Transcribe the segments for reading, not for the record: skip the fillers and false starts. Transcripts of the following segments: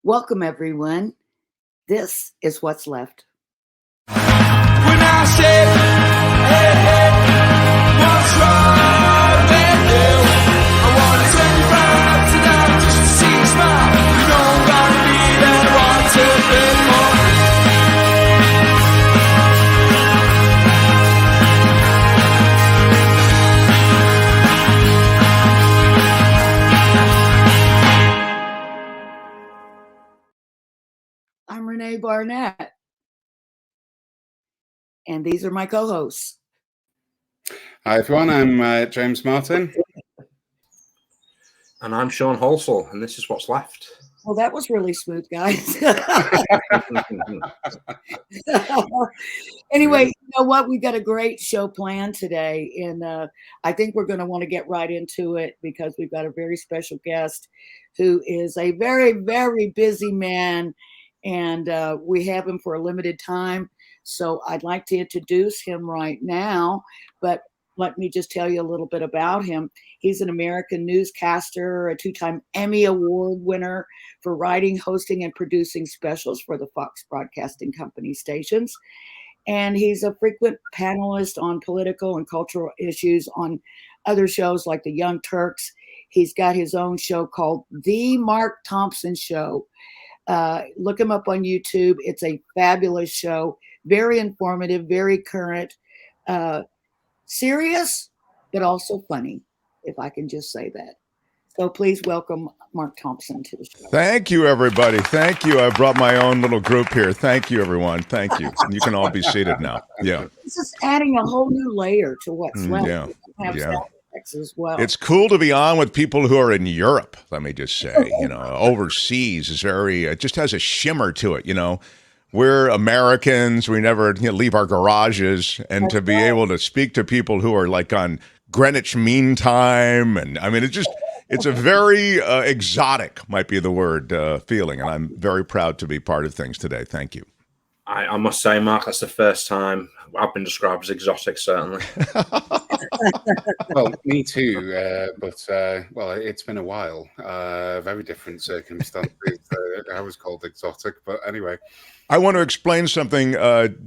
Welcome, everyone. This is What's Left. When I say, hey, hey, what's wrong with you? I wanna turn you back to now just to see you smile. You don't gotta be there, want a bit more. I'm Renee Barnett, and these are my co-hosts. Hi everyone, I'm James Martin. And I'm Sean Halsall, and this is What's Left. Well, that was really smooth, guys. Anyway, you know what? We've got a great show planned today, and I think we're going to want to get right into it because we've got a very special guest who is a very, very busy man, and we have him for a limited time. So I'd like to introduce him right now, but let me just tell you a little bit about him. He's an American newscaster, a two-time Emmy Award winner for writing, hosting, and producing specials for the Fox Broadcasting Company stations. And he's a frequent panelist on political and cultural issues on other shows like the Young Turks. He's got his own show called The Mark Thompson Show. Look him up on YouTube. It's a fabulous show, very informative, very current, serious, but also funny, if I can just say that. So please welcome Mark Thompson to the show. Thank you, everybody. Thank you. I brought my own little group here. Thank you, everyone. Thank you. You can all be seated now. Yeah. This is adding a whole new layer to What's Left. Yeah. Sound effects as well. It's cool to be on with people who are in Europe, let me just say. Overseas is very, it just has a shimmer to it, We're Americans. We never leave our garages. And to be able to speak to people who are like on Greenwich Mean Time. And I mean, it's a very exotic, might be the word, feeling. And I'm very proud to be part of things today. Thank you. I must say, Mark, that's the first time I've been described as exotic, certainly. Well, me too, but it's been a while. Very different circumstances. I was called exotic, but anyway. I want to explain something,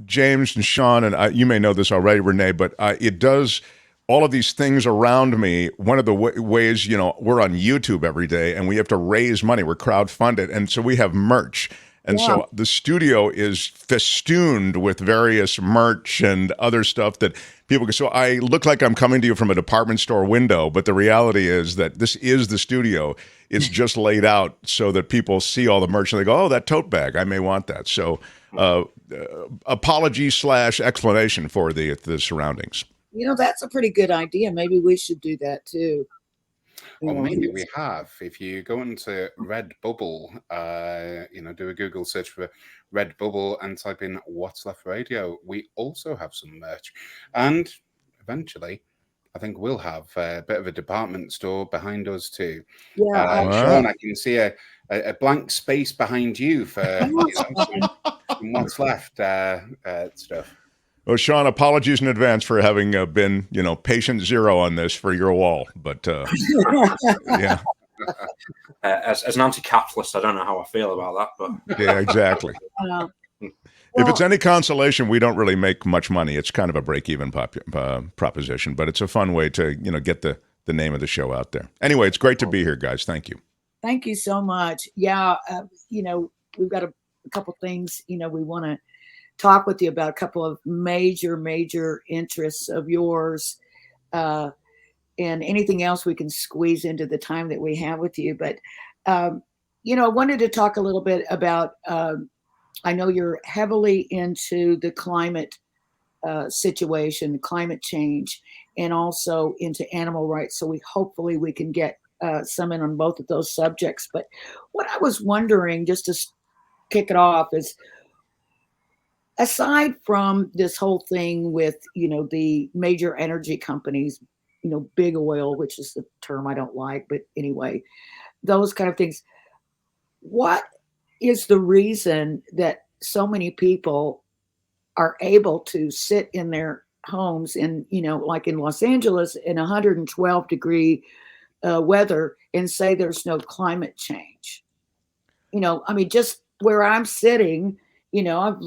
James and Sean, and you may know this already, Renee, but it does all of these things around me. One of the ways, we're on YouTube every day, and we have to raise money. We're crowdfunded, and so we have merch. And so the studio is festooned with various merch and other stuff that people can. So I look like I'm coming to you from a department store window, but the reality is that this is the studio. It's just laid out so that people see all the merch and they go, oh, that tote bag, I may want that. So apology / explanation for the surroundings. That's a pretty good idea. Maybe we should do that too. Well, maybe we have. If you go into Redbubble, do a Google search for Redbubble and type in What's Left Radio, we also have some merch. And eventually, I think we'll have a bit of a department store behind us too. Yeah, Sean, I can see a blank space behind you for some What's Left stuff. Well, Sean, apologies in advance for having been, patient zero on this for your wall. But, yeah. As an anti-capitalist, I don't know how I feel about that. But yeah, exactly. If it's any consolation, we don't really make much money. It's kind of a break-even proposition, but it's a fun way to, get the name of the show out there. Anyway, it's great to be here, guys. Thank you. Thank you so much. Yeah, we've got a couple things, we want to talk with you about a couple of major interests of yours, and anything else we can squeeze into the time that we have with you. But, I wanted to talk a little bit about, I know you're heavily into the climate situation, climate change, and also into animal rights. So hopefully we can get some in on both of those subjects. But what I was wondering, just to kick it off, is, aside from this whole thing with, the major energy companies, big oil, which is the term I don't like, but anyway, those kind of things, what is the reason that so many people are able to sit in their homes in, like in Los Angeles in 112 degree weather and say there's no climate change? I mean, just where I'm sitting, I've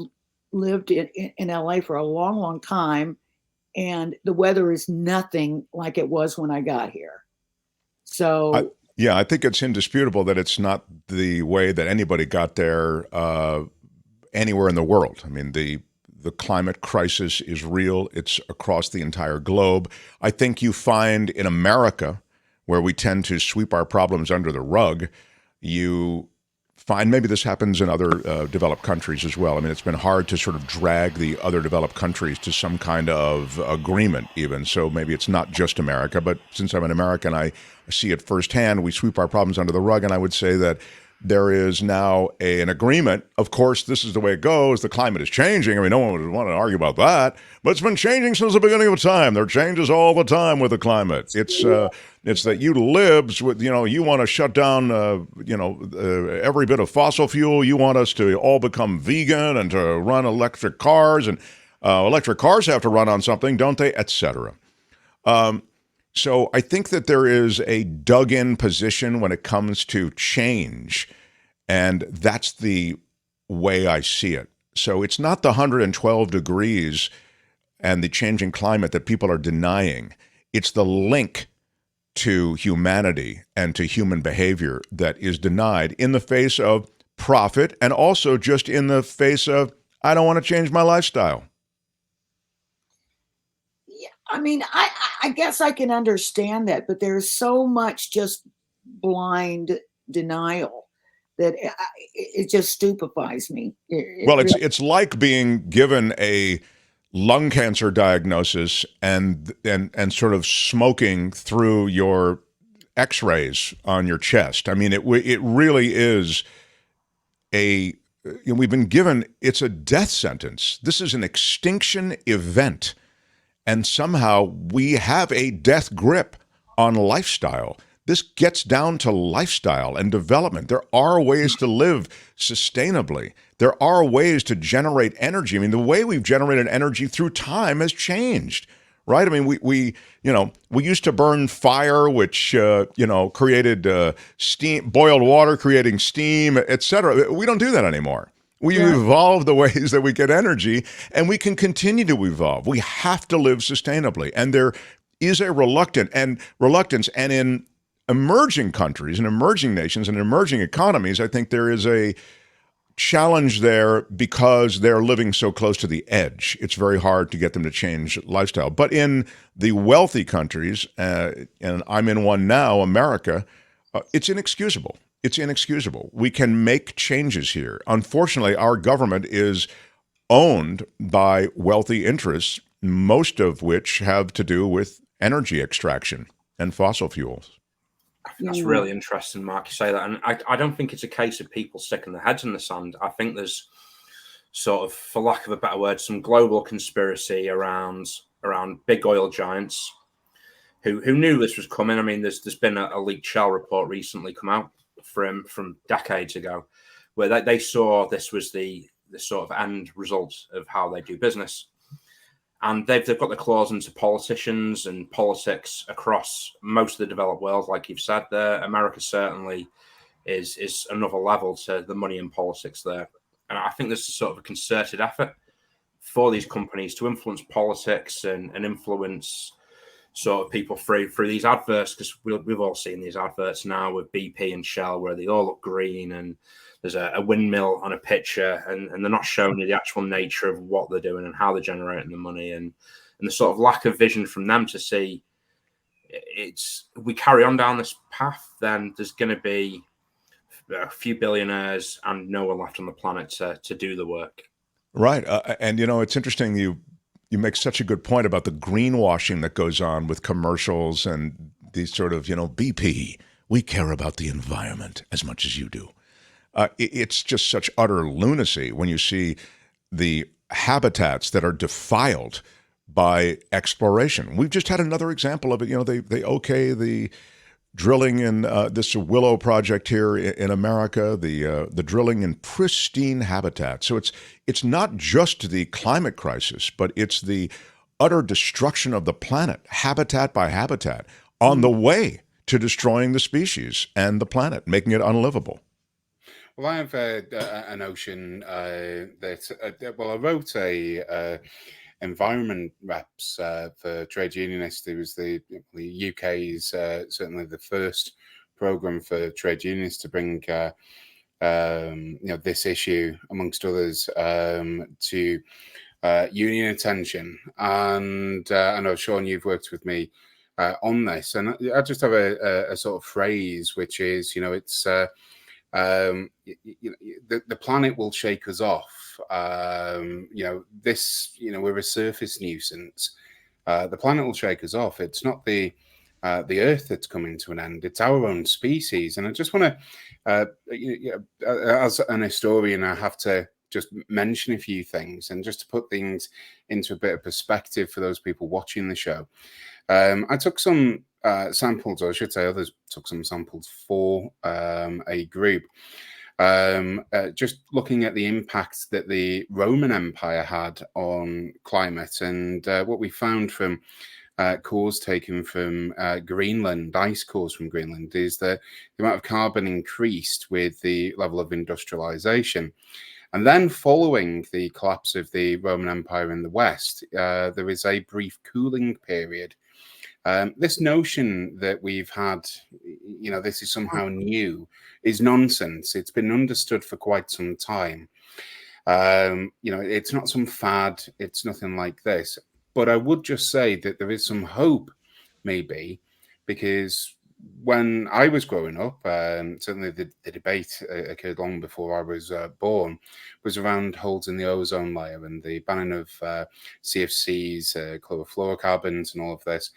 lived in LA for a long, long time, and the weather is nothing like it was when I got here. I, So, yeah, I think it's indisputable that it's not the way that anybody got there anywhere in the world. I mean, the climate crisis is real. It's across the entire globe. I think you find in America, where we tend to sweep our problems under the rug, you find maybe this happens in other developed countries as well. I mean, it's been hard to sort of drag the other developed countries to some kind of agreement even. So maybe it's not just America, but since I'm an American, I see it firsthand. We sweep our problems under the rug, and I would say that there is now an agreement. Of course, this is the way it goes. The climate is changing. I mean, no one would want to argue about that, but it's been changing since the beginning of time. There are changes all the time with the climate. It's that you libs, you want to shut down, every bit of fossil fuel. You want us to all become vegan and to run electric cars, and electric cars have to run on something, don't they, etc. So I think that there is a dug-in position when it comes to change, and that's the way I see it. So it's not the 112 degrees and the changing climate that people are denying. It's the link to humanity and to human behavior that is denied in the face of profit, and also just in the face of, I don't want to change my lifestyle. yeah, I mean, I guess I can understand that, but there's so much just blind denial that it just stupefies me. Well, it's like being given a lung cancer diagnosis and sort of smoking through your X-rays on your chest. I mean, it really is we've been given, it's a death sentence. This is an extinction event, and somehow we have a death grip on lifestyle. This gets down to lifestyle and development. There are ways to live sustainably. There are ways to generate energy. I mean, the way we've generated energy through time has changed, right? I mean, we used to burn fire, which created steam, boiled water, creating steam, etc. We don't do that anymore. We've evolved the ways that we get energy, and we can continue to evolve. We have to live sustainably, and there is a reluctance, and in emerging countries and emerging nations and emerging economies, I think there is a challenge there because they're living so close to the edge. It's very hard to get them to change lifestyle. But in the wealthy countries, and I'm in one now, America, it's inexcusable. It's inexcusable. We can make changes here. Unfortunately, our government is owned by wealthy interests, most of which have to do with energy extraction and fossil fuels. That's really interesting, Mark, you say that. And I don't think it's a case of people sticking their heads in the sand. I think there's sort of, for lack of a better word, some global conspiracy around big oil giants who knew this was coming. I mean, there's been a leaked Shell report recently come out from decades ago where they saw this was the sort of end result of how they do business. And they've got the claws into politicians and politics across most of the developed world, like you've said there. America certainly is another level to the money in politics there. And I think this is sort of a concerted effort for these companies to influence politics and influence sort of people through these adverts, because we've all seen these adverts now with BP and Shell where they all look green and there's a windmill on a picture, and they're not showing you the actual nature of what they're doing and how they're generating the money, and the sort of lack of vision from them to see we carry on down this path, then there's going to be a few billionaires and no one left on the planet to do the work. Right. And, it's interesting. You make such a good point about the greenwashing that goes on with commercials and these sort of, BP, we care about the environment as much as you do. It's just such utter lunacy when you see the habitats that are defiled by exploration. We've just had another example of it. They okay the drilling in this Willow project here in America, the drilling in pristine habitat. So it's not just the climate crisis, but it's the utter destruction of the planet, habitat by habitat, on the way to destroying the species and the planet, making it unlivable. Well, I have a notion that I wrote a environment reps for trade unionists. It was the UK's certainly the first program for trade unionists to bring this issue amongst others to union attention. And I know, Sean, you've worked with me on this, and I just have a sort of phrase, which is, it's the planet will shake us off. We're a surface nuisance. The planet will shake us off. It's not the Earth that's coming to an end. It's our own species. And I just want to, as an historian, I have to just mention a few things, and just to put things into a bit of perspective for those people watching the show. I took some samples, or I should say others took some samples for a group, just looking at the impact that the Roman Empire had on climate. And what we found from cores taken from Greenland, ice cores from Greenland, is that the amount of carbon increased with the level of industrialization. And then following the collapse of the Roman Empire in the West, there is a brief cooling period. This notion that we've had, this is somehow new, is nonsense. It's been understood for quite some time. It's not some fad. It's nothing like this. But I would just say that there is some hope, maybe, because when I was growing up, certainly the debate occurred long before I was born, was around holes in the ozone layer and the banning of CFCs, chlorofluorocarbons, and all of this,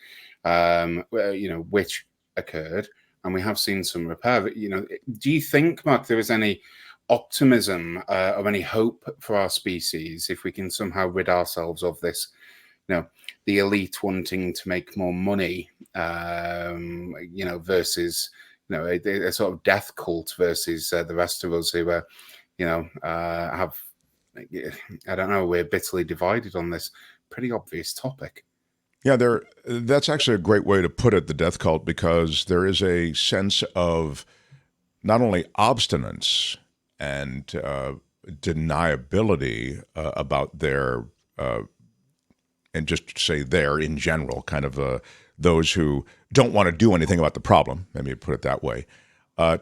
which occurred, and we have seen some repair. Do you think, Mark, there is any optimism or any hope for our species if we can somehow rid ourselves of this? The elite wanting to make more money, versus, a sort of death cult versus the rest of us who are, have, I don't know, we're bitterly divided on this pretty obvious topic. Yeah, that's actually a great way to put it, the death cult, because there is a sense of not only obstinance and deniability about their and just say there in general, kind of those who don't want to do anything about the problem, let me put it that way,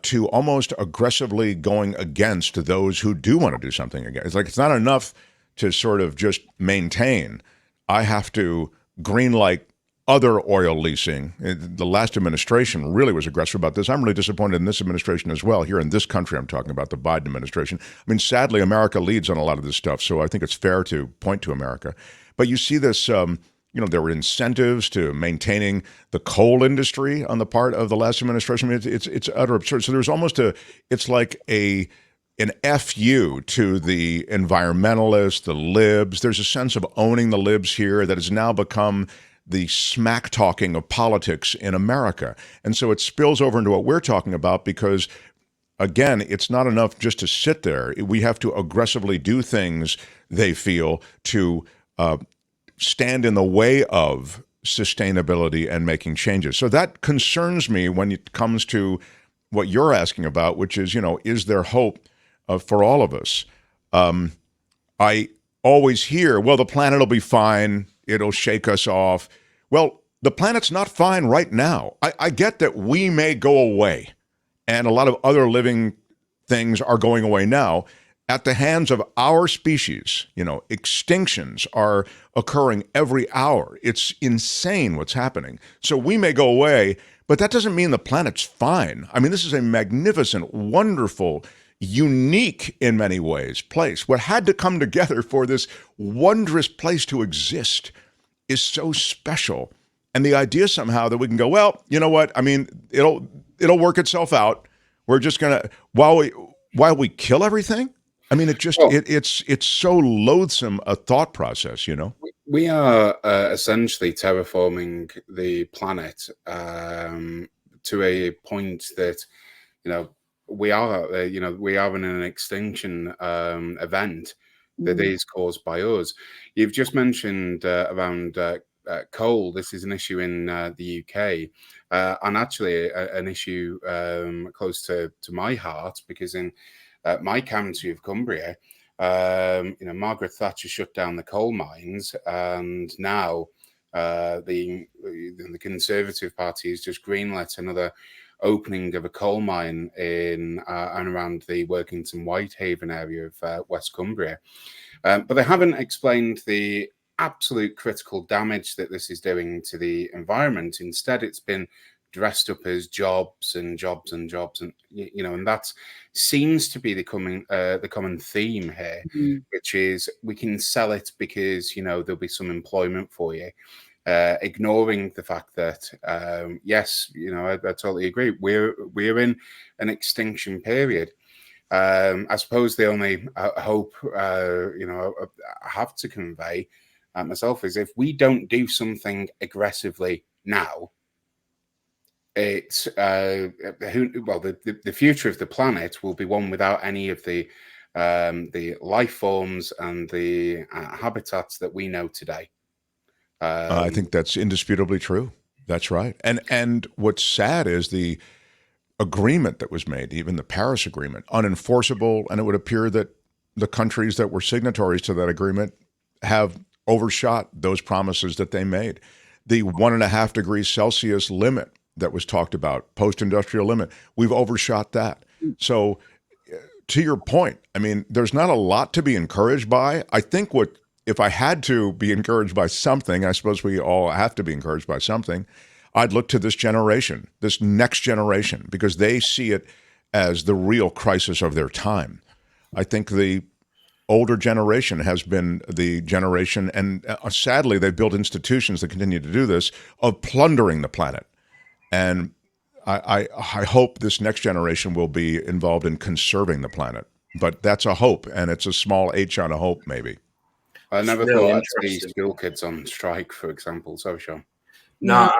to almost aggressively going against those who do want to do something again. It's like it's not enough to sort of just maintain. I have to greenlight other oil leasing. The last administration really was aggressive about this. I'm really disappointed in this administration as well. Here in this country, I'm talking about the Biden administration. I mean, sadly, America leads on a lot of this stuff, so I think it's fair to point to America. But you see this, there were incentives to maintaining the coal industry on the part of the last administration. I mean, it's utter absurd. So there's almost it's like an FU to the environmentalists, the libs. There's a sense of owning the libs here that has now become the smack talking of politics in America. And so it spills over into what we're talking about because, again, it's not enough just to sit there. We have to aggressively do things, they feel, to stand in the way of sustainability and making changes. So that concerns me when it comes to what you're asking about, which is, is there hope for all of us? I always hear, well, the planet will be fine. It'll shake us off. Well, the planet's not fine right now. I get that we may go away, and a lot of other living things are going away now at the hands of our species. Extinctions are occurring every hour. It's insane what's happening. So we may go away, but that doesn't mean the planet's fine. I mean, this is a magnificent, wonderful, unique in many ways place. What had to come together for this wondrous place to exist is so special. And the idea somehow that we can go, well, you know what? I mean, it'll work itself out. We're just gonna while we kill everything. I mean, it's so loathsome a thought process, We are essentially terraforming the planet to a point that, we are in an extinction event that is caused by us. You've just mentioned around coal. This is an issue in the UK, and actually an issue close to my heart, because in my county of Cumbria, Margaret Thatcher shut down the coal mines, and now the Conservative Party has just greenlit another opening of a coal mine in and around the Workington Whitehaven area of West Cumbria. But they haven't explained the absolute critical damage that this is doing to the environment. Instead, it's been dressed up as jobs and jobs and jobs, and and that seems to be the common theme here, which is we can sell it because there'll be some employment for you, ignoring the fact that yes, I totally agree. We're in an extinction period. I suppose the only hope I have to convey myself is if we don't do something aggressively now, it's the future of the planet will be one without any of the life forms and the habitats that we know today. I think that's indisputably true. That's right. And what's sad is the agreement that was made, even the Paris Agreement, unenforceable, and it would appear that the countries that were signatories to that agreement have overshot those promises that they made. The 1.5 degrees Celsius limit that was talked about, post-industrial limit, we've overshot that. So to your point, I mean, there's not a lot to be encouraged by. I think if I had to be encouraged by something, I suppose we all have to be encouraged by something, I'd look to this generation, this next generation, because they see it as the real crisis of their time. I think the older generation has been the generation, and sadly, they've built institutions that continue to do this, of plundering the planet. And I hope this next generation will be involved in conserving the planet. But that's a hope, and it's a small H on a hope, maybe. I never thought I'd see school kids on strike, for example. So, Sean. No,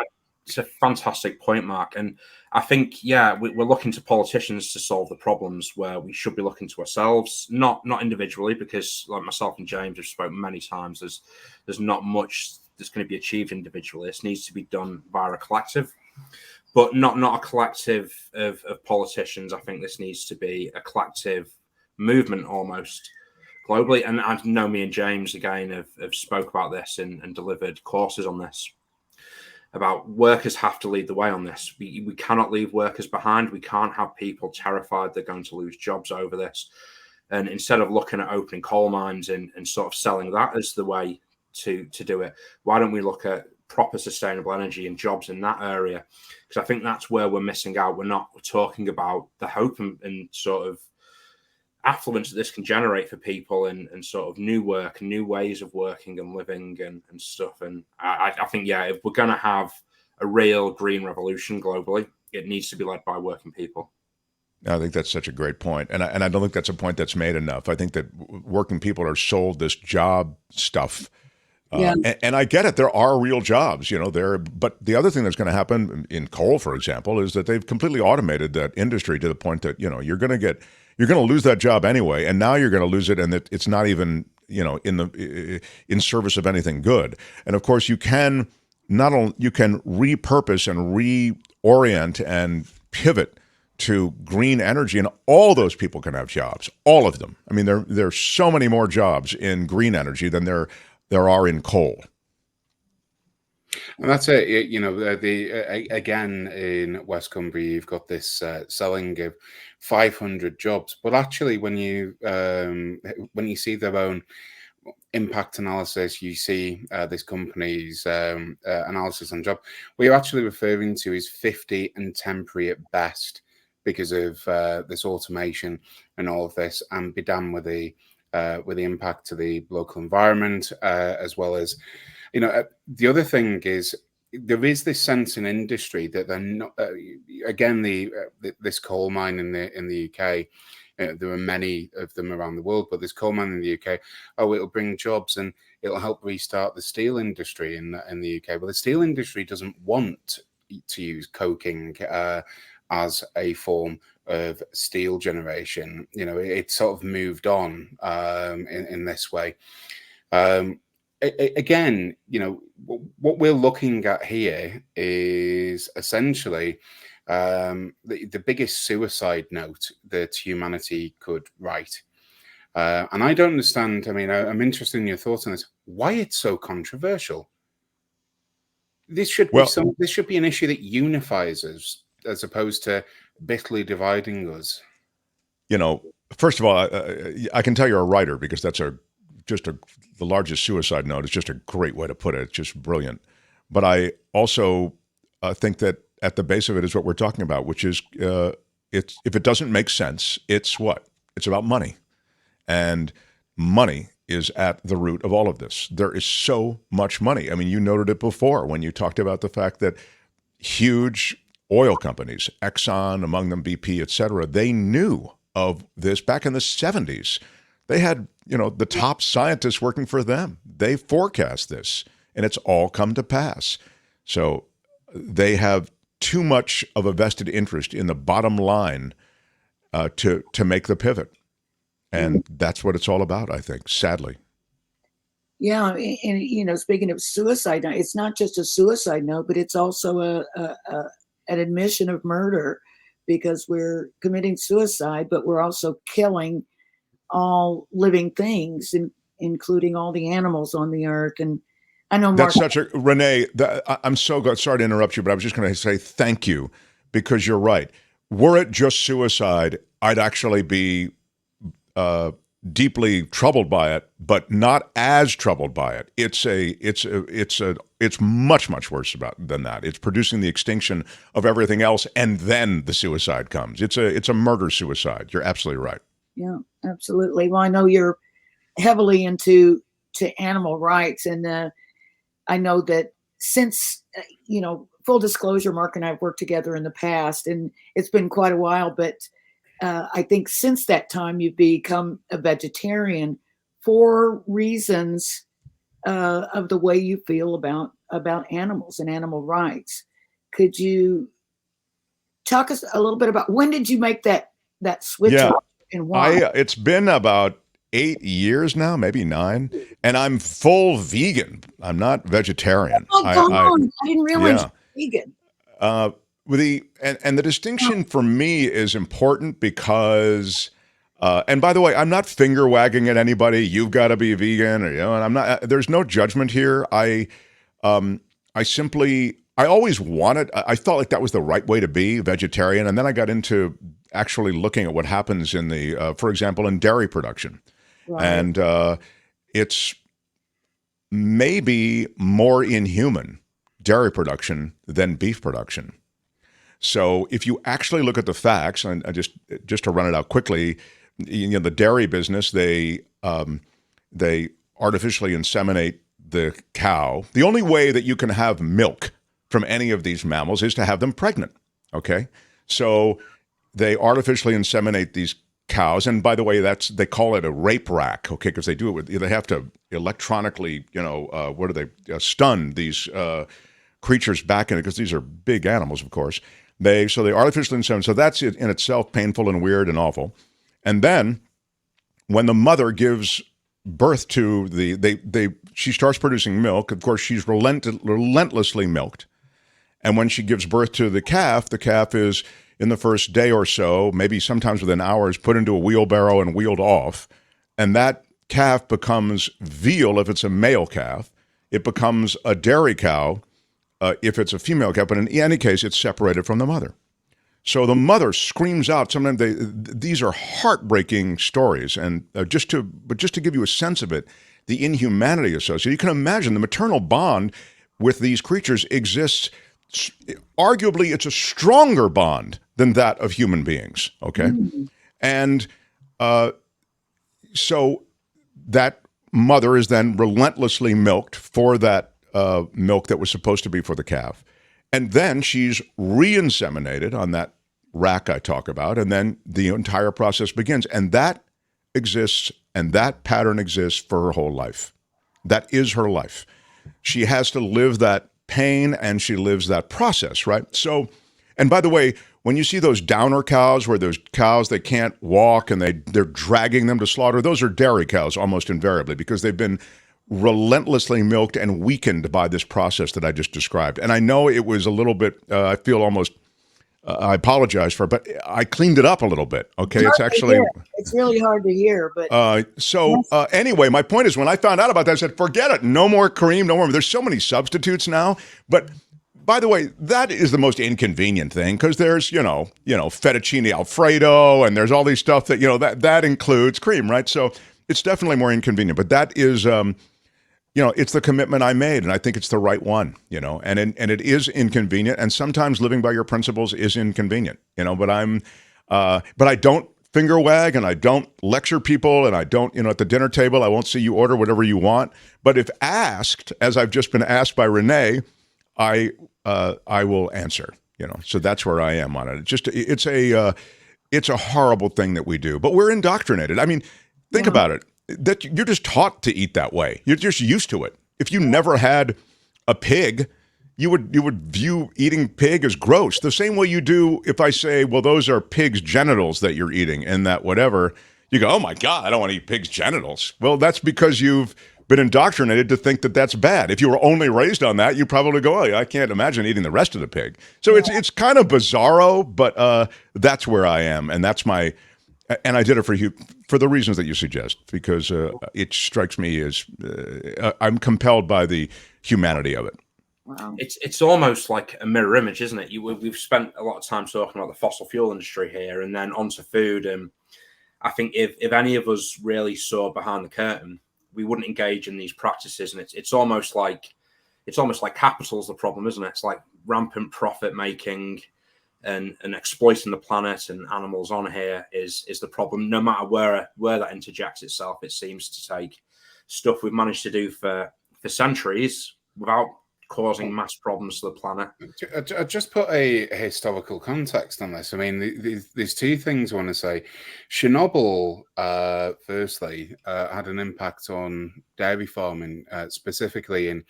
it's a fantastic point, Mark. And I think, we're looking to politicians to solve the problems where we should be looking to ourselves, not individually, because like myself and James have spoken many times, there's not much that's going to be achieved individually. This needs to be done via a collective, but not a collective of politicians. I think this needs to be a collective movement almost globally. And I know me and James, again, have spoke about this and delivered courses on this, about workers have to lead the way on this. We cannot leave workers behind. We can't have people terrified they're going to lose jobs over this. And instead of looking at opening coal mines and sort of selling that as the way to do it, why don't we look at proper sustainable energy and jobs in that area? Because I think that's where we're missing out. We're not talking about the hope and sort of affluence that this can generate for people and sort of new work and new ways of working and living and stuff. And I think, if we're going to have a real green revolution globally, it needs to be led by working people. I think that's such a great point. And I don't think that's a point that's made enough. I think that working people are sold this job stuff. And I get it. There are real jobs, but the other thing that's going to happen in coal, for example, is that they've completely automated that industry to the point that, you're going to lose that job anyway. And now you're going to lose it. And it's not even, in service of anything good. And of course you can repurpose and reorient and pivot to green energy, and all those people can have jobs, all of them. I mean, there's so many more jobs in green energy than there are in coal. And that's it. Again, in West Cumbria, you've got this selling of 500 jobs, but actually, when you see their own impact analysis, you see this company's analysis on job. What you're actually referring to is 50 and temporary at best, because of this automation and all of this, and be damned with the impact to the local environment, as well as, the other thing is there is this sense in industry that they're not. Again, this coal mine in the UK, there are many of them around the world, but this coal mine in the UK, it'll bring jobs and it'll help restart the steel industry in the UK. Well, the steel industry doesn't want to use coking as a form of steel generation. It's sort of moved on in this way. Again, what we're looking at here is essentially the biggest suicide note that humanity could write. And I don't understand. I mean, I'm interested in your thoughts on this. Why it's so controversial? This should be This should be an issue that unifies us, as opposed to bitterly dividing us. First of all, I can tell you're a writer, because that's the largest suicide note. It's just a great way to put it. It's just brilliant. But I also think that at the base of it is what we're talking about, which is if it doesn't make sense, it's what? It's about money. And money is at the root of all of this. There is so much money. I mean, you noted it before when you talked about the fact that huge oil companies, Exxon, among them BP, et cetera, they knew of this back in the 70s. They had, the top scientists working for them. They forecast this, and it's all come to pass. So they have too much of a vested interest in the bottom line to make the pivot. And that's what it's all about, I think, sadly. Yeah, and speaking of suicide note, it's not just a suicide note, but it's also an admission of murder, because we're committing suicide, but we're also killing all living things, including all the animals on the earth. And I know Mark. That's Renee. I'm so good. Sorry to interrupt you, but I was just going to say thank you, because you're right. Were it just suicide, I'd actually be deeply troubled by it, but not as troubled by it. It's much worse than that. It's producing the extinction of everything else, and then the suicide comes. It's a murder suicide. You're absolutely right. Yeah, absolutely. Well, I know you're heavily into animal rights, and I know that since full disclosure, Mark and I have worked together in the past, and it's been quite a while, but I think since that time you've become a vegetarian for reasons of the way you feel about animals and animal rights. Could you talk us a little bit about when did you make that switch up and why? It's been about 8 years now, maybe 9, and I'm full vegan. I'm not vegetarian. Oh my God, I didn't realize you're vegan. The distinction for me is important because, and by the way, I'm not finger wagging at anybody. You've got to be vegan, and I'm not. There's no judgment here. I always wanted. I felt like that was the right way to be, vegetarian, and then I got into actually looking at what happens in for example, in dairy production, right. And it's maybe more inhuman, dairy production, than beef production. So if you actually look at the facts, and just to run it out quickly, the dairy business, they artificially inseminate the cow. The only way that you can have milk from any of these mammals is to have them pregnant, okay? So they artificially inseminate these cows, and by the way, they call it a rape rack, okay? Because they do it they have to electronically, stun these creatures back in it, because these are big animals, of course. They artificially inseminate. So that's in itself painful and weird and awful. And then when the mother gives birth to she starts producing milk. Of course, she's relentlessly milked. And when she gives birth to the calf is in the first day or so, maybe sometimes within hours, put into a wheelbarrow and wheeled off. And that calf becomes veal if it's a male calf. It becomes a dairy cow if it's a female calf, but in any case, it's separated from the mother. So the mother screams out. Sometimes these are heartbreaking stories, and just to give you a sense of it, the inhumanity associated. You can imagine the maternal bond with these creatures exists. Arguably, it's a stronger bond than that of human beings. Okay, and so that mother is then relentlessly milked for that. Milk that was supposed to be for the calf. And then she's re-inseminated on that rack I talk about, and then the entire process begins. And that exists, and that pattern exists for her whole life. That is her life. She has to live that pain, and she lives that process, right? So, and by the way, when you see those downer cows, where those cows, they can't walk, and they're dragging them to slaughter, those are dairy cows almost invariably, because they've been relentlessly milked and weakened by this process that I just described. And I know it was a little bit, I feel almost I apologize for it, but I cleaned it up a little bit. Okay, it's hard to actually. hear. It's really hard to hear, but Anyway, my point is when I found out about that, I said, forget it. No more cream, no more. There's so many substitutes now. But by the way, that is the most inconvenient thing because there's, fettuccine Alfredo and there's all these stuff that, that includes cream, right? So it's definitely more inconvenient. But that is, it's the commitment I made, and I think it's the right one, and it is inconvenient. And sometimes living by your principles is inconvenient, but I don't finger wag and I don't lecture people and I don't, at the dinner table, I won't see you order whatever you want. But if asked, as I've just been asked by Renee, I will answer, so that's where I am on it. It's a horrible thing that we do, but we're indoctrinated. I mean, think about it, that you're just taught to eat that way. You're just used to it. If you never had a pig, you would view eating pig as gross. The same way you do if I say, well, those are pig's genitals that you're eating and that whatever, you go, oh my God, I don't want to eat pig's genitals. Well, that's because you've been indoctrinated to think that that's bad. If you were only raised on that, you probably go, oh, I can't imagine eating the rest of the pig. So it's kind of bizarro, but that's where I am. And that's and I did it for the reasons that you suggest, because it strikes me as I'm compelled by the humanity of it. wow. It's almost like a mirror image, isn't it? We've spent a lot of time talking about the fossil fuel industry here, and then onto food. And I think if any of us really saw behind the curtain, we wouldn't engage in these practices. And it's almost like capital's the problem, isn't it? It's like rampant profit making and exploiting the planet and animals on here is the problem. No matter where that interjects itself, it seems to take stuff we've managed to do for centuries without causing mass problems to the planet. I just put a historical context on this. I mean, there's two things I want to say. Chernobyl, firstly, had an impact on dairy farming, specifically in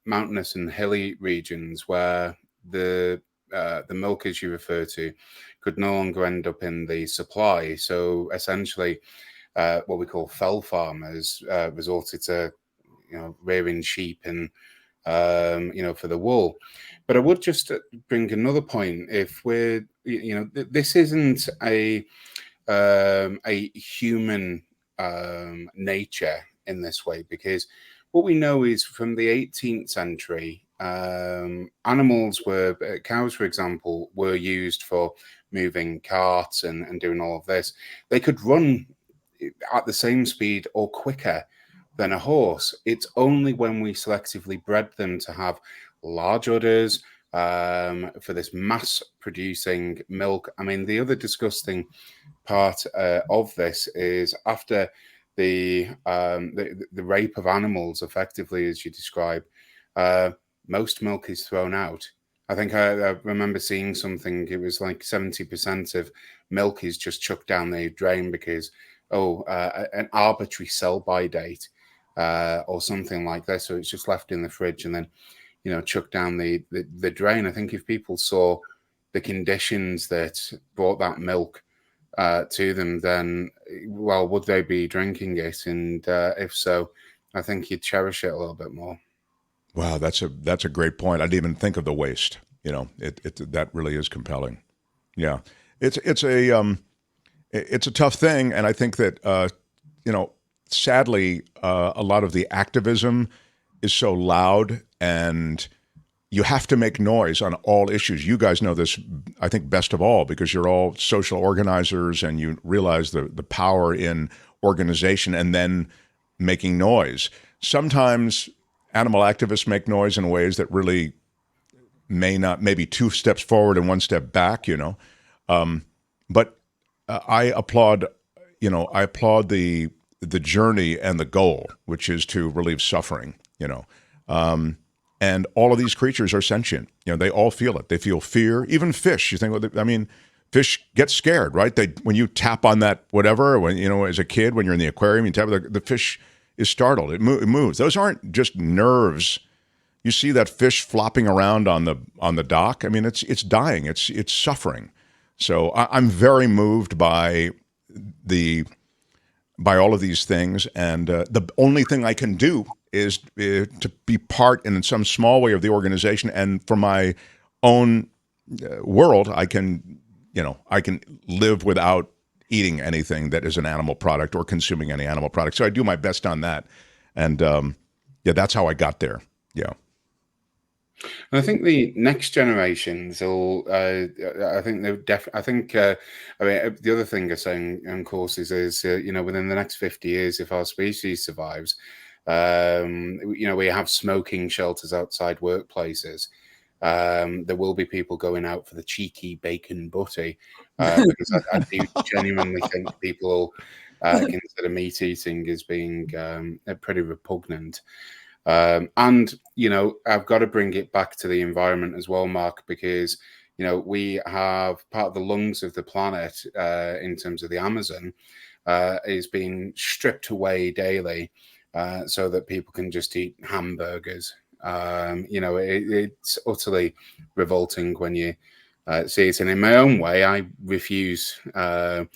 mountainous and hilly regions where the milk, as you refer to, could no longer end up in the supply. So essentially, what we call fell farmers resorted to, rearing sheep and for the wool. But I would just bring another point. If we're, this isn't a human nature in this way, because what we know is from the 18th century, animals cows, for example, were used for moving carts and doing all of this. They could run at the same speed or quicker than a horse. It's only when we selectively bred them to have large udders for this mass producing milk. I mean, the other disgusting part of this is after the rape of animals, effectively, as you describe, most milk is thrown out. I think I remember seeing something, it was like 70% of milk is just chucked down the drain because, an arbitrary sell-by date or something like that. So it's just left in the fridge and then, chucked down the drain. I think if people saw the conditions that brought that milk to them, then, well, would they be drinking it? And if so, I think you'd cherish it a little bit more. Wow, that's a great point. I didn't even think of the waste. That really is compelling. Yeah, it's a tough thing, and I think that sadly, a lot of the activism is so loud, and you have to make noise on all issues. You guys know this, I think, best of all, because you're all social organizers, and you realize the power in organization and then making noise. Sometimes animal activists make noise in ways that really maybe two steps forward and one step back, but I applaud the journey and the goal, which is to relieve suffering, and all of these creatures are sentient. They all feel it. They feel fear. Even fish. You think, fish get scared, right? When you tap on that whatever, as a kid, when you're in the aquarium, you tap the fish is startled. It moves. Those aren't just nerves. You see that fish flopping around on the dock. It's dying. It's suffering. So I'm very moved by all of these things, and the only thing I can do is to be part in some small way of the organization, and for my own world, I can live without eating anything that is an animal product or consuming any animal product. So I do my best on that, and that's how I got there. Yeah. And I think the next generations will. I think they I think. I mean, the other thing I'm saying on courses is, within the next 50 years, if our species survives, we have smoking shelters outside workplaces. There will be people going out for the cheeky bacon butty, because I do genuinely think people consider meat eating as being pretty repugnant. And I've got to bring it back to the environment as well, Mark, because we have part of the lungs of the planet in terms of the Amazon is being stripped away daily so that people can just eat hamburgers. It's utterly revolting when you see it. And in my own way, I refuse to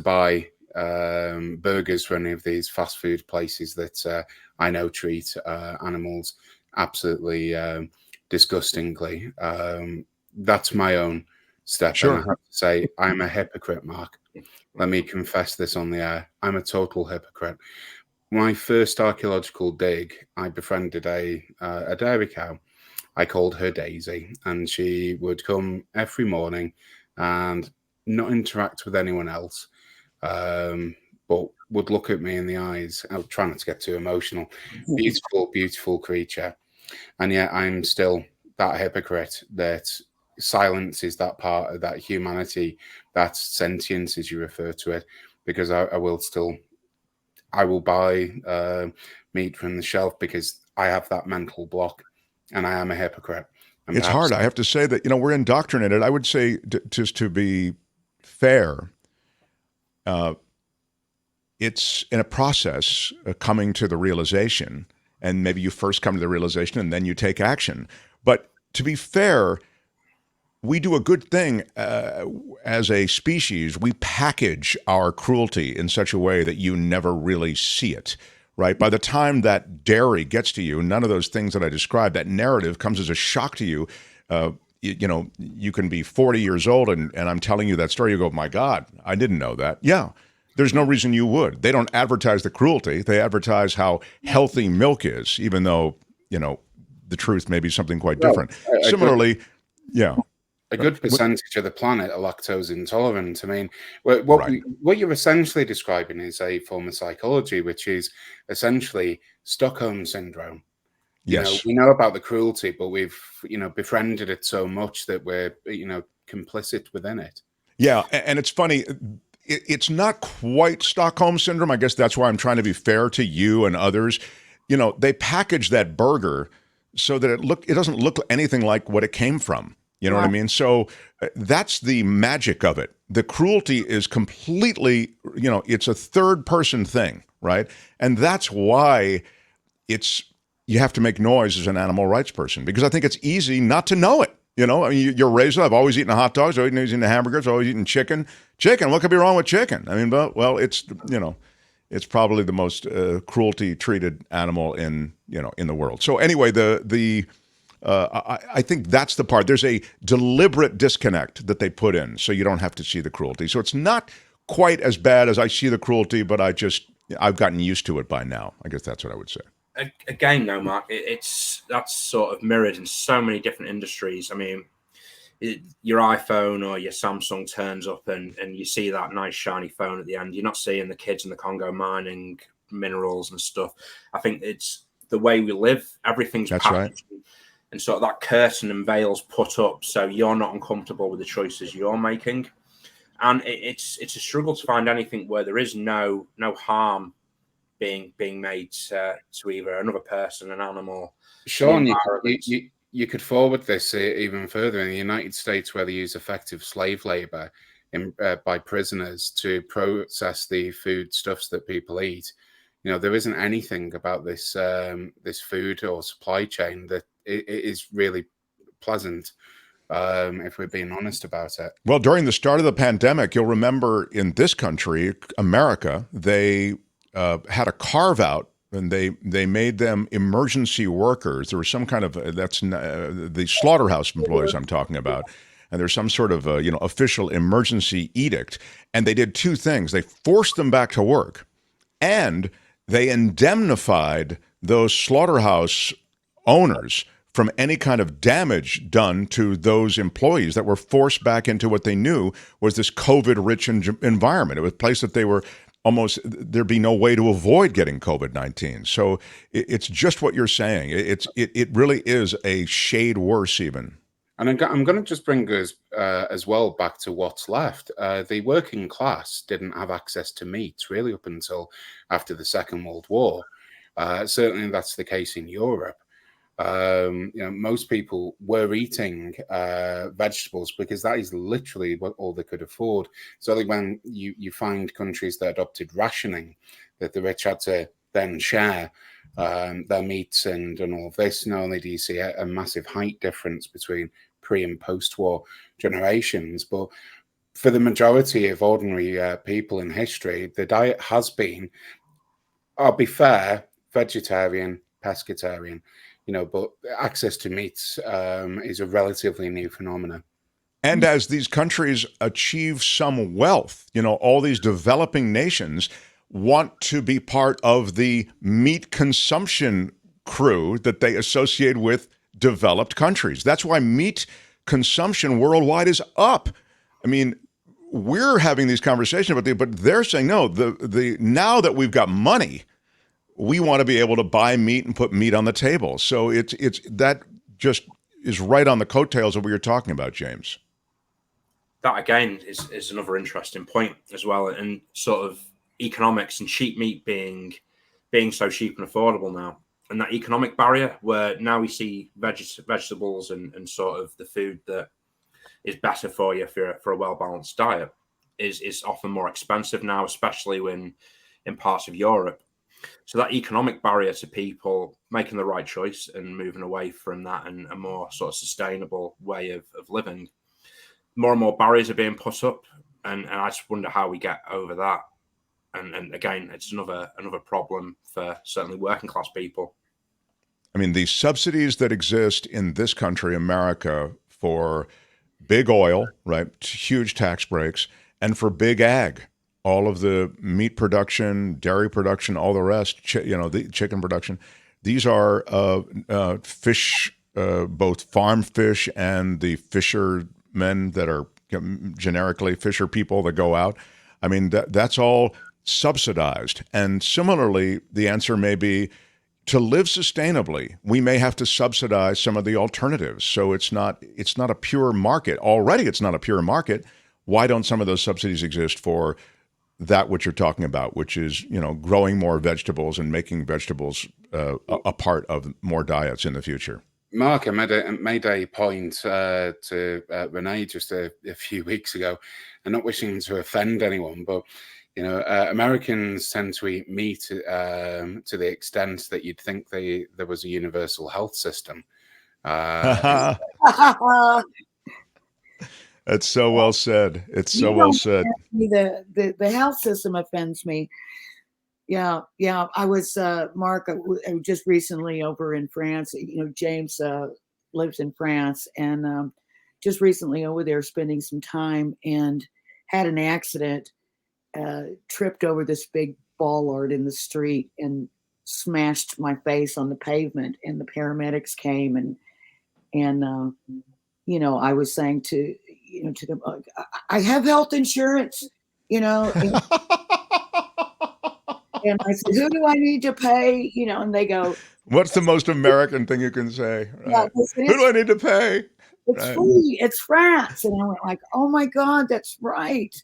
buy burgers for any of these fast food places that I know treat animals absolutely disgustingly. That's my own step. Sure. And I have to say, I'm a hypocrite, Mark. Let me confess this on the air. I'm a total hypocrite. My first archaeological dig, I befriended a dairy cow. I called her Daisy, and she would come every morning and not interact with anyone else, but would look at me in the eyes. I would try not to get too emotional. Beautiful, beautiful creature. And yet I'm still that hypocrite that silences that part of that humanity, that sentience, as you refer to it, because I will buy meat from the shelf because I have that mental block, and I am a hypocrite. And it's hard. I have to say that, we're indoctrinated. I would say, just to be fair, it's in a process coming to the realization, and maybe you first come to the realization and then you take action. But to be fair, we do a good thing as a species. We package our cruelty in such a way that you never really see it, right? By the time that dairy gets to you, none of those things that I described, that narrative comes as a shock to you. You can be 40 years old and I'm telling you that story. You go, my God, I didn't know that. Yeah. There's no reason you would. They don't advertise the cruelty. They advertise how healthy milk is, even though, the truth may be something quite different. Similarly, yeah. A good percentage of the planet are lactose intolerant. I mean, what you're essentially describing is a form of psychology, which is essentially Stockholm syndrome. Yes. We know about the cruelty, but we've, befriended it so much that we're, complicit within it. Yeah. And it's funny. It's not quite Stockholm syndrome. I guess that's why I'm trying to be fair to you and others. They package that burger so that it doesn't look anything like what it came from. You know what I mean? So that's the magic of it. The cruelty is completely, it's a third person thing, right? And that's why you have to make noise as an animal rights person, because I think it's easy not to know it. I mean, you're raised up. I've always eaten hot dogs. I've always eaten hamburgers. I've always eaten chicken. Chicken. What could be wrong with chicken? I mean, well, it's it's probably the most cruelty treated animal in the world. So anyway, I think that's the part. There's a deliberate disconnect that they put in, so you don't have to see the cruelty. So it's not quite as bad as I see the cruelty, but I've gotten used to it by now. I guess that's what I would say. Again, though, Mark, that's sort of mirrored in so many different industries. I mean, your iPhone or your Samsung turns up and you see that nice shiny phone at the end. You're not seeing the kids in the Congo mining minerals and stuff. I think it's the way we live. Everything's that's packaged, right. And sort of that curtain and veil's put up so you're not uncomfortable with the choices you're making. And it's a struggle to find anything where there is no harm being made to either another person, an animal. Sean, you could forward this even further. In the United States, where they use effective slave labor by prisoners to process the foodstuffs that people eat, there isn't anything about this food or supply chain that it is really pleasant, if we're being honest about it. Well, during the start of the pandemic, you'll remember in this country, America, they had a carve out and they made them emergency workers. There was some kind of the slaughterhouse employees I'm talking about, and there's some sort of official emergency edict. And they did two things: they forced them back to work, and they indemnified those slaughterhouse owners from any kind of damage done to those employees that were forced back into what they knew was this COVID-rich environment. It was a place that they were there'd be no way to avoid getting COVID-19. So it's just what you're saying. It really is a shade worse even. And I'm going to just bring us as well back to what's left. The working class didn't have access to meat really up until after the Second World War. Certainly that's the case in Europe. Most people were eating vegetables because that is literally what all they could afford. So like when you find countries that adopted rationing, that the rich had to then share their meats and all of this, not only do you see a massive height difference between pre and post-war generations, but for the majority of ordinary people in history, the diet has been, I'll be fair, vegetarian, pescatarian. But access to meats is a relatively new phenomenon. And as these countries achieve some wealth, all these developing nations want to be part of the meat consumption crew that they associate with developed countries. That's why meat consumption worldwide is up. I mean, we're having these conversations about but they're saying, no, the now that we've got money, we want to be able to buy meat and put meat on the table. So it's that just is right on the coattails of what you're talking about, James. That again is another interesting point as well, and sort of economics and cheap meat being so cheap and affordable now, and that economic barrier where now we see vegetables and sort of the food that is better for you for a well-balanced diet is often more expensive now, especially when in parts of Europe. So that economic barrier to people making the right choice and moving away from that and a more sort of sustainable way of living, more and more barriers are being put up. And I just wonder how we get over that. And again, it's another problem for certainly working class people. I mean, the subsidies that exist in this country, America, for big oil, right, huge tax breaks, and for big ag, all of the meat production, dairy production, all the rest, the chicken production. These are fish, both farm fish and the fishermen that are generically fisher people that go out. I mean, that's all subsidized. And similarly, the answer may be to live sustainably, we may have to subsidize some of the alternatives. So it's not a pure market. Already it's not a pure market. Why don't some of those subsidies exist for that which you're talking about, which is, growing more vegetables and making vegetables a part of more diets in the future? Mark, I made a point to Renee just a few weeks ago, and not wishing to offend anyone, but Americans tend to eat meat to the extent that you'd think there was a universal health system. That's so well said. It's so well said. The health system offends me. Yeah. I was Mark. I was just recently over in France. James lives in France, and just recently over there spending some time, and had an accident. Tripped over this big bollard in the street and smashed my face on the pavement. And the paramedics came, and I was saying to them, I have health insurance, and I said, who do I need to pay? And they go, what's the most American thing you can say? Right? Yeah, who do I need to pay? It's free. It's France. And I went like, oh my God, that's right.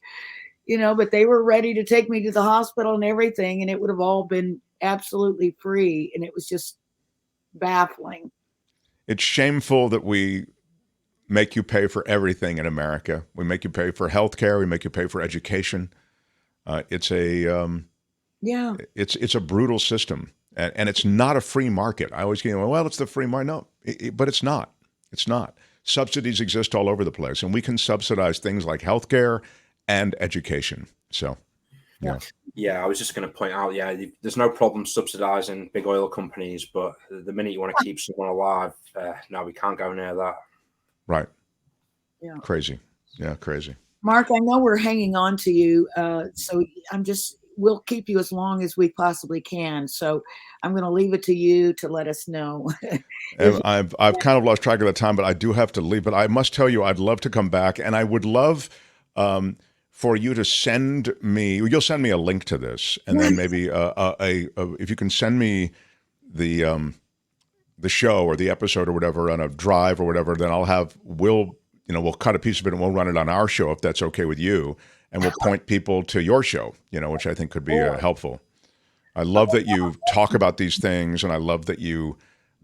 But they were ready to take me to the hospital and everything, and it would have all been absolutely free. And it was just baffling. It's shameful that we make you pay for everything in America. We make you pay for healthcare. We make you pay for education. It's a brutal system, and it's not a free market. I always get, well, it's the free market. No, but it's not. It's not. Subsidies exist all over the place, and we can subsidize things like healthcare and education. So, Yeah, I was just going to point out, there's no problem subsidizing big oil companies, but the minute you want to keep someone alive, no, we can't go near that. Right. Yeah. Crazy. Yeah, crazy. Mark, I know we're hanging on to you, so we'll keep you as long as we possibly can. So I'm going to leave it to you to let us know. And I've kind of lost track of the time, but I do have to leave. But I must tell you, I'd love to come back, and I would love for you to send me. You'll send me a link to this, and then maybe if you can send me the show or the episode or whatever on a drive or whatever, then we'll cut a piece of it and we'll run it on our show if that's okay with you, and we'll point people to your show, which I think could be helpful. I love that you talk about these things, and I love that you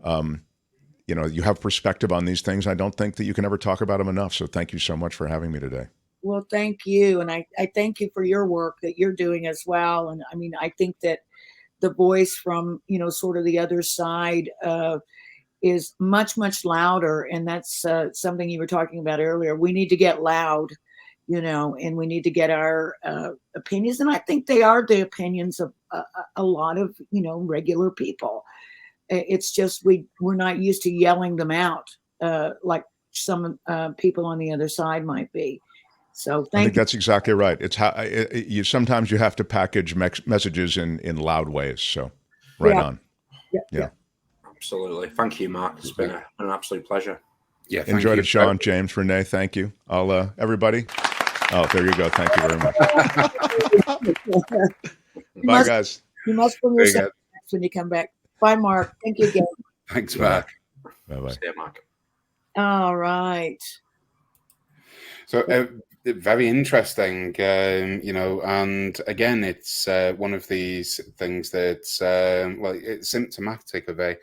you have perspective on these things. I don't think that you can ever talk about them enough. So thank you so much for having me today. Well, thank you. And I thank you for your work that you're doing as well. And I mean, I think that the voice from, sort of the other side is much, much louder. And that's something you were talking about earlier. We need to get loud, and we need to get our opinions. And I think they are the opinions of a lot of, regular people. It's just we're not used to yelling them out like some people on the other side might be. So I think that's exactly right. It's how sometimes you have to package messages in loud ways. So right on. Yeah. Absolutely. Thank you, Mark. It's been an absolute pleasure. Yeah. Enjoyed it, Sean, James, Renee. Thank you. I'll everybody. Oh, there you go. Thank you very much. Bye, guys. You must bring yourself when you come back. Bye, Mark. Thank you again. Thanks, Mark. Bye-bye. See you, Mark. All right. So very interesting, and again, it's one of these things that's it's symptomatic of a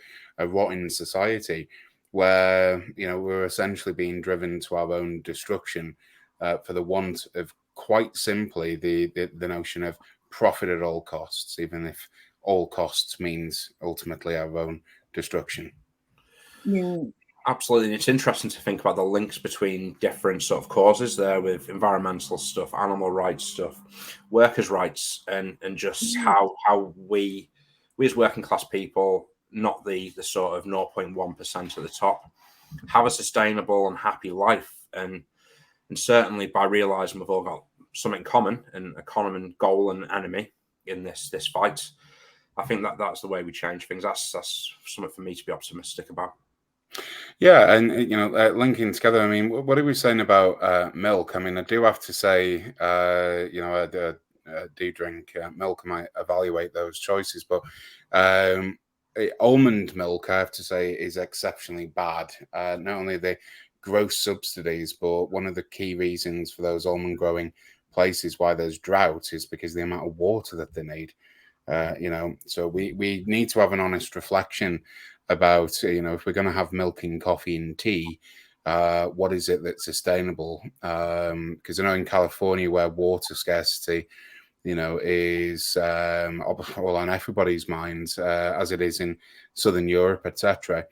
rotten society where we're essentially being driven to our own destruction for the want of, quite simply, the notion of profit at all costs, even if all costs means ultimately our own destruction. Yeah. Absolutely. And it's interesting to think about the links between different sort of causes there, with environmental stuff, animal rights stuff, workers' rights, and just how we as working class people, not the sort of 0.1% at the top, have a sustainable and happy life. And certainly by realizing we've all got something in common, and a common goal and enemy in this fight, I think that's the way we change things. That's something for me to be optimistic about. Yeah, and linking together. I mean, what are we saying about milk? I mean, I do have to say, I do drink milk. I might evaluate those choices, but almond milk, I have to say, is exceptionally bad. Not only the gross subsidies, but one of the key reasons for those almond growing places why there's drought is because of the amount of water that they need. So we need to have an honest reflection about, if we're going to have milk in coffee and tea, what is it that's sustainable? Because I know in California, where water scarcity, is all on everybody's minds, as it is in Southern Europe, etc.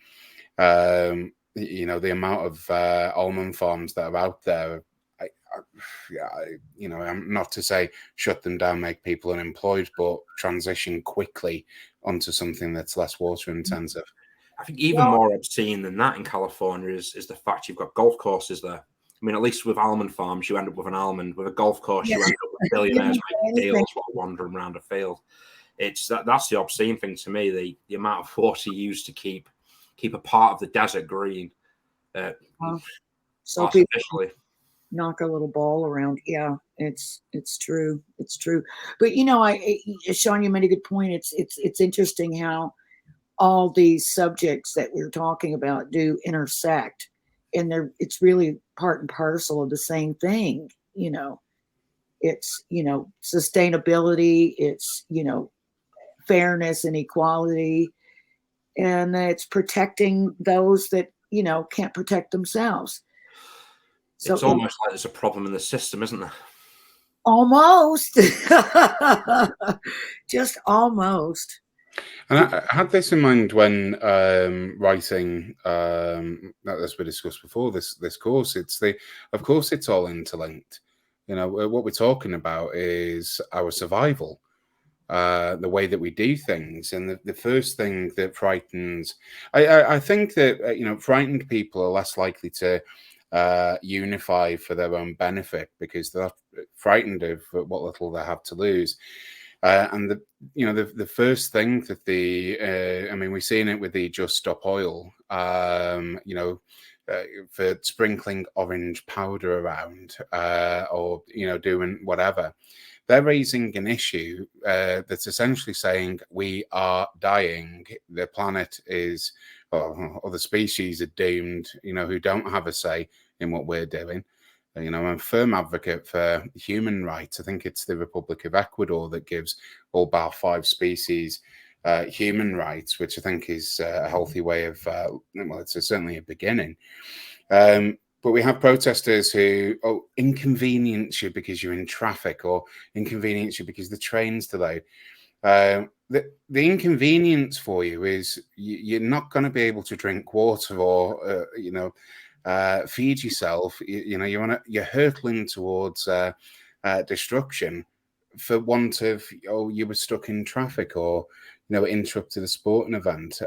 The amount of almond farms that are out there, I'm not to say shut them down, make people unemployed, but transition quickly onto something that's less water intensive. I think even more obscene than that in California is the fact you've got golf courses there. I mean, at least with almond farms, you end up with an almond. With a golf course, you end up with billionaires making deals while wandering around a field. That's the obscene thing to me. The amount of water used to keep a part of the desert green. So people knock a little ball around. Yeah, it's true. It's true. But Sean, you made a good point. It's interesting how all these subjects that we're talking about do intersect, and it's really part and parcel of the same thing. It's sustainability, it's fairness and equality, and it's protecting those that can't protect themselves. So it's almost like there's a problem in the system, isn't there? Almost. Just almost. And I had this in mind when writing, as we discussed before, this course. Of course, it's all interlinked. What we're talking about is our survival, the way that we do things. And the first thing that frightens, I think that, frightened people are less likely to unify for their own benefit because they're frightened of what little they have to lose. And the first thing that we've seen it with the Just Stop Oil, for sprinkling orange powder around, or doing whatever. They're raising an issue that's essentially saying we are dying. The planet is, or the species are doomed. Who don't have a say in what we're doing. I'm a firm advocate for human rights. I think it's the Republic of Ecuador that gives all bar 5 species human rights, which I think is a healthy way of, it's certainly a beginning. But we have protesters who inconvenience you because you're in traffic, or inconvenience you because the train's delayed. The inconvenience for you is you're not going to be able to drink water or, feed yourself. You're hurtling towards destruction for want of, you were stuck in traffic, or interrupted a sporting event.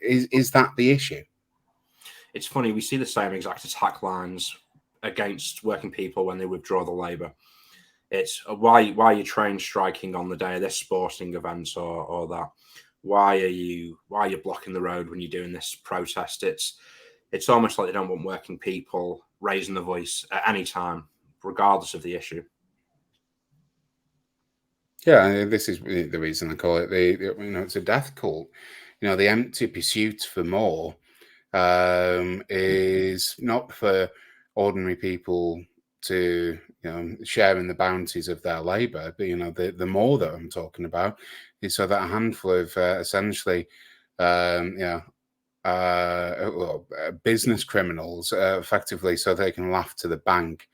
Is that the issue? It's funny, we see the same exact attack lines against working people when they withdraw the labour. It's why are you train striking on the day of this sporting event or that? Why are you blocking the road when you're doing this protest? It's almost like they don't want working people raising the voice at any time, regardless of the issue. Yeah, this is the reason I call it it's a death cult. The empty pursuit for more is not for ordinary people to share in the bounties of their labour, but the more that I'm talking about is so that a handful of essentially business criminals, effectively, so they can laugh to the bank,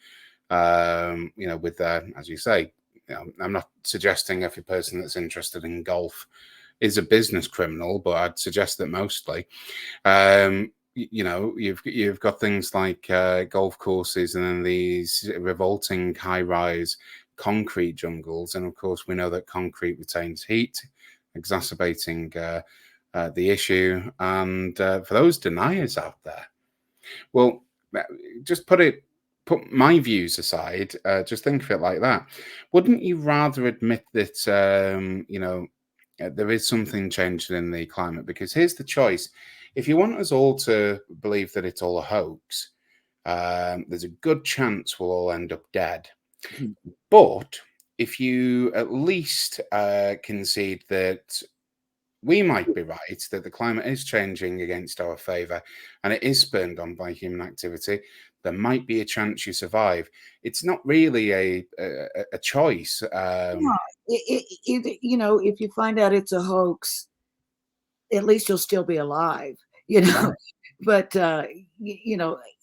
with their, as you say, I'm not suggesting every person that's interested in golf is a business criminal, but I'd suggest that mostly. You've got things like golf courses, and then these revolting high-rise concrete jungles, and of course we know that concrete retains heat, exacerbating the issue. And for those deniers out there, well, just put my views aside. Just think of it like that. Wouldn't you rather admit that there is something changing in the climate? Because here's the choice. If you want us all to believe that it's all a hoax, there's a good chance we'll all end up dead. But if you at least concede that we might be right, that the climate is changing against our favour and it is spurned on by human activity, there might be a chance you survive. It's not really a choice. If you find out it's a hoax, at least you'll still be alive, Yeah. But,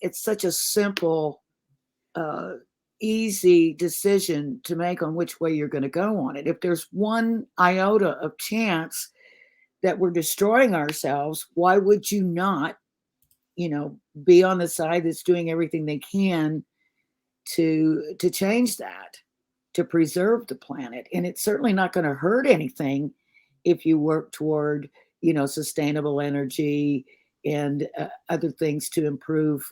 it's such a simple, easy decision to make on which way you're going to go on it. If there's one iota of chance that we're destroying ourselves, why would you not, be on the side that's doing everything they can to change that, to preserve the planet? And it's certainly not going to hurt anything if you work toward, sustainable energy and other things to improve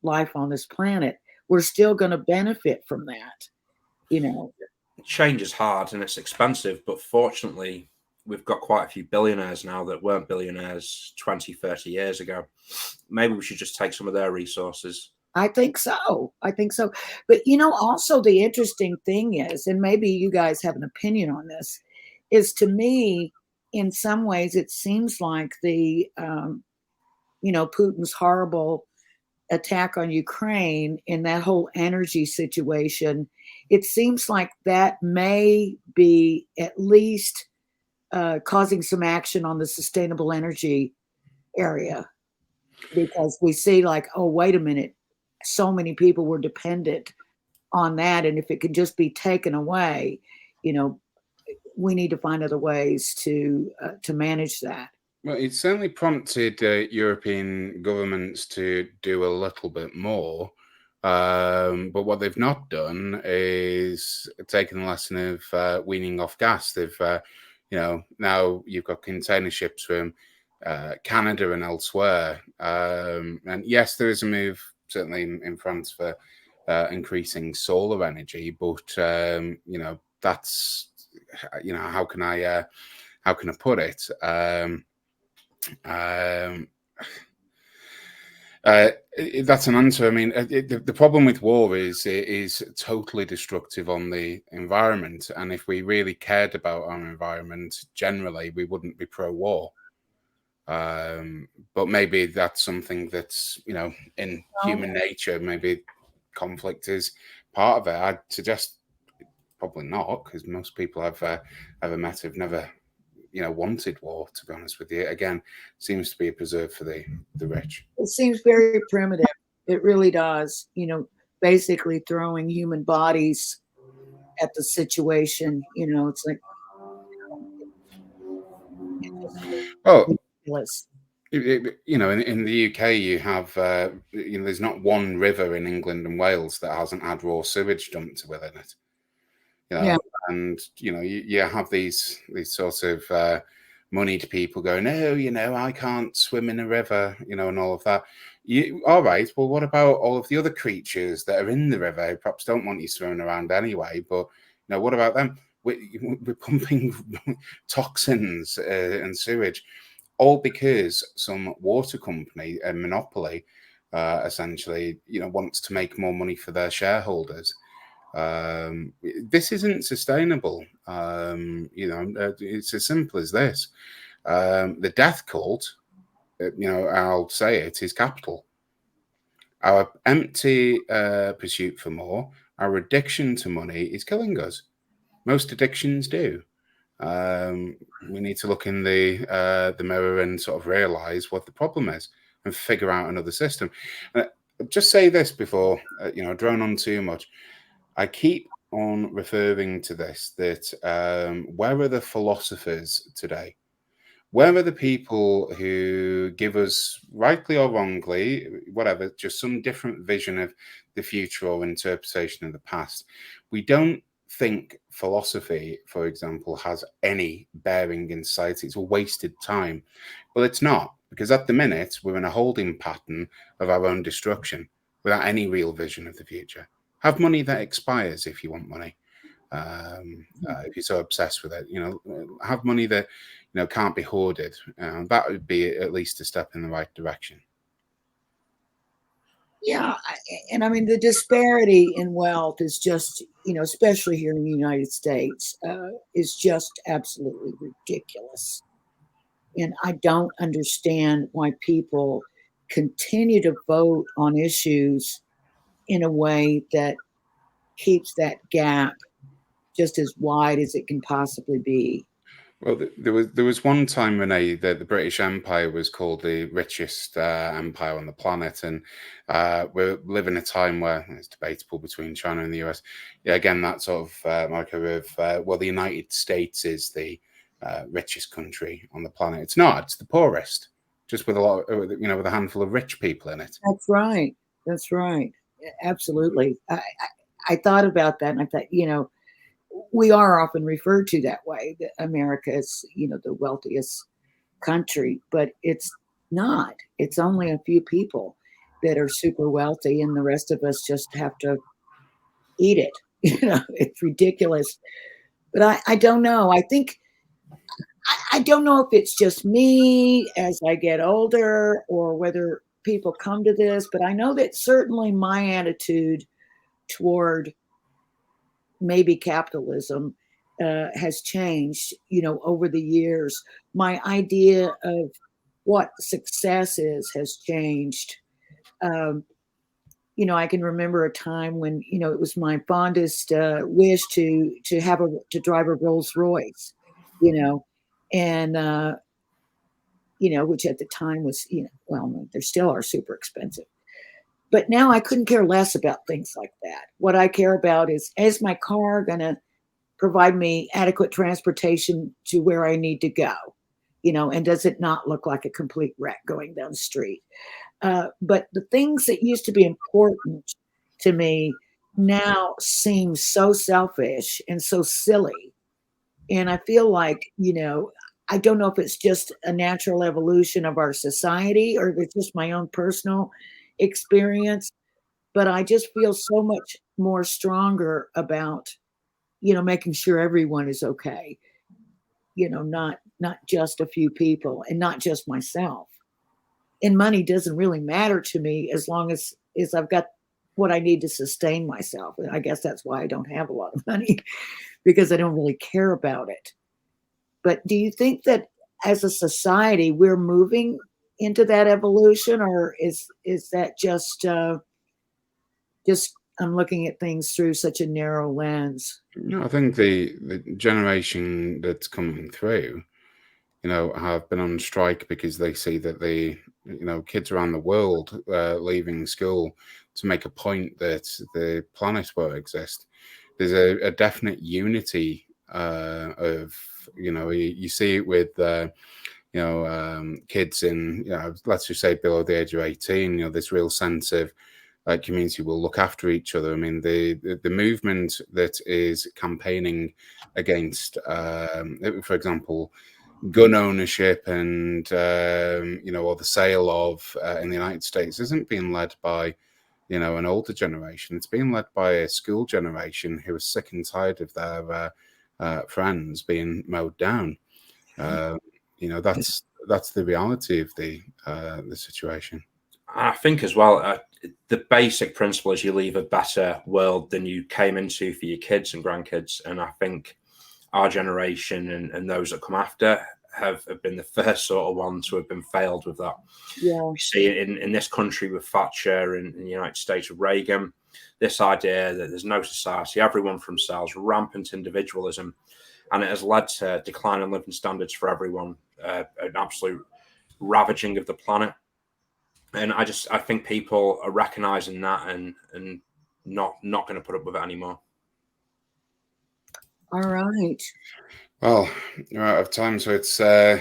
life on this planet. We're still going to benefit from that, Change is hard and it's expensive, but fortunately, we've got quite a few billionaires now that weren't billionaires 20, 30 years ago. Maybe we should just take some of their resources. I think so. But, also the interesting thing is, and maybe you guys have an opinion on this, is to me, in some ways, it seems like the, Putin's horrible attack on Ukraine and that whole energy situation, it seems like that may be at least causing some action on the sustainable energy area, because we see like, oh, wait a minute, so many people were dependent on that. And if it could just be taken away, we need to find other ways to manage that. Well, it certainly prompted European governments to do a little bit more. But what they've not done is taken the lesson of weaning off gas. They've, now you've got container ships from Canada and elsewhere. And yes, there is a move, certainly in France, for increasing solar energy. But, that's, how can I put it? That's an answer. I mean, the problem with war is it is totally destructive on the environment. And if we really cared about our environment, generally, we wouldn't be pro-war. But maybe that's something that's, in human nature, maybe conflict is part of it. I'd suggest probably not, because most people I've ever met have never, wanted war, to be honest with you. Again, seems to be a preserve for the rich. It seems very primitive. It really does. Basically throwing human bodies at the situation. It's like, well, ridiculous. In the UK, you have, there's not one river in England and Wales that hasn't had raw sewage dumped within it. Yeah. And you have these sort of moneyed people going, oh, I can't swim in a river, and all of that. All right, well, what about all of the other creatures that are in the river who perhaps don't want you swimming around anyway? But what about them? We're pumping toxins and sewage, all because some water company, a monopoly, essentially, wants to make more money for their shareholders. This isn't sustainable. It's as simple as this. The death cult, I'll say it, is capital. Our empty pursuit for more, our addiction to money is killing us. Most addictions do. We need to look in the mirror and sort of realize what the problem is and figure out another system. Just say this before, drone on too much. I keep on referring to this, that where are the philosophers today? Where are the people who give us, rightly or wrongly, whatever, just some different vision of the future or interpretation of the past? We don't think philosophy, for example, has any bearing in society. It's a wasted time. Well, it's not, because at the minute, we're in a holding pattern of our own destruction without any real vision of the future. Have money that expires if you want money. If you're so obsessed with it, have money that can't be hoarded. That would be at least a step in the right direction. Yeah, and I mean the disparity in wealth is just, especially here in the United States, is just absolutely ridiculous. And I don't understand why people continue to vote on issues in a way that keeps that gap just as wide as it can possibly be. Well, there was one time, Renee, that the British Empire was called the richest empire on the planet, and we're living a time where it's debatable between China and the US. Yeah, again, that sort of marker of the United States is the richest country on the planet. It's not. It's the poorest, just with a lot, with a handful of rich people in it. That's right. That's right. Absolutely. I thought about that, and I thought, we are often referred to that way, that America is, the wealthiest country, but it's not. It's only a few people that are super wealthy, and the rest of us just have to eat it. It's ridiculous. But I don't know. I don't know if it's just me as I get older or whether people come to this, but I know that certainly my attitude toward maybe capitalism has changed, over the years. My idea of what success is has changed. I can remember a time when, it was my fondest wish to drive a Rolls Royce, and, which at the time was, they still are super expensive. But now I couldn't care less about things like that. What I care about is my car going to provide me adequate transportation to where I need to go? And does it not look like a complete wreck going down the street? But the things that used to be important to me now seems so selfish and so silly. And I feel like, I don't know if it's just a natural evolution of our society or if it's just my own personal experience, but I just feel so much more stronger about, making sure everyone is okay, not just a few people and not just myself. And money doesn't really matter to me as long as I've got what I need to sustain myself. And I guess that's why I don't have a lot of money because I don't really care about it. But do you think that as a society we're moving into that evolution, or is that just I'm looking at things through such a narrow lens? No, I think the generation that's coming through, have been on strike because they see that the kids around the world leaving school to make a point that the planet won't exist. There's a definite unity of you see it with kids in let's just say below the age of 18. This real sense of community will look after each other. I mean, the movement that is campaigning against, for example, gun ownership and or the sale of in the United States isn't being led by an older generation. It's being led by a school generation who are sick and tired of their friends being mowed down. That's the reality of the situation. I think as well, the basic principle is you leave a better world than you came into for your kids and grandkids. And I think our generation and those that come after have been the first sort of ones who have been failed with that. Yeah. We see it in this country with Thatcher, in the United States with Reagan, this idea that there's no society, everyone for themselves, rampant individualism. And it has led to decline in living standards for everyone, an absolute ravaging of the planet. And I think people are recognizing that and not going to put up with it anymore. All right. Well, we're out of time, so it's the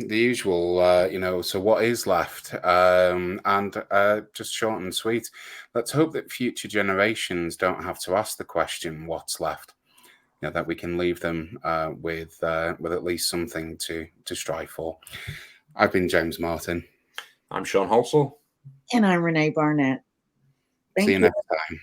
usual. So what is left? And just short and sweet. Let's hope that future generations don't have to ask the question, "What's left?" That we can leave them with at least something to strive for. I've been James Martin. I'm Sean Halsall. And I'm Renee Barnett. See you next time.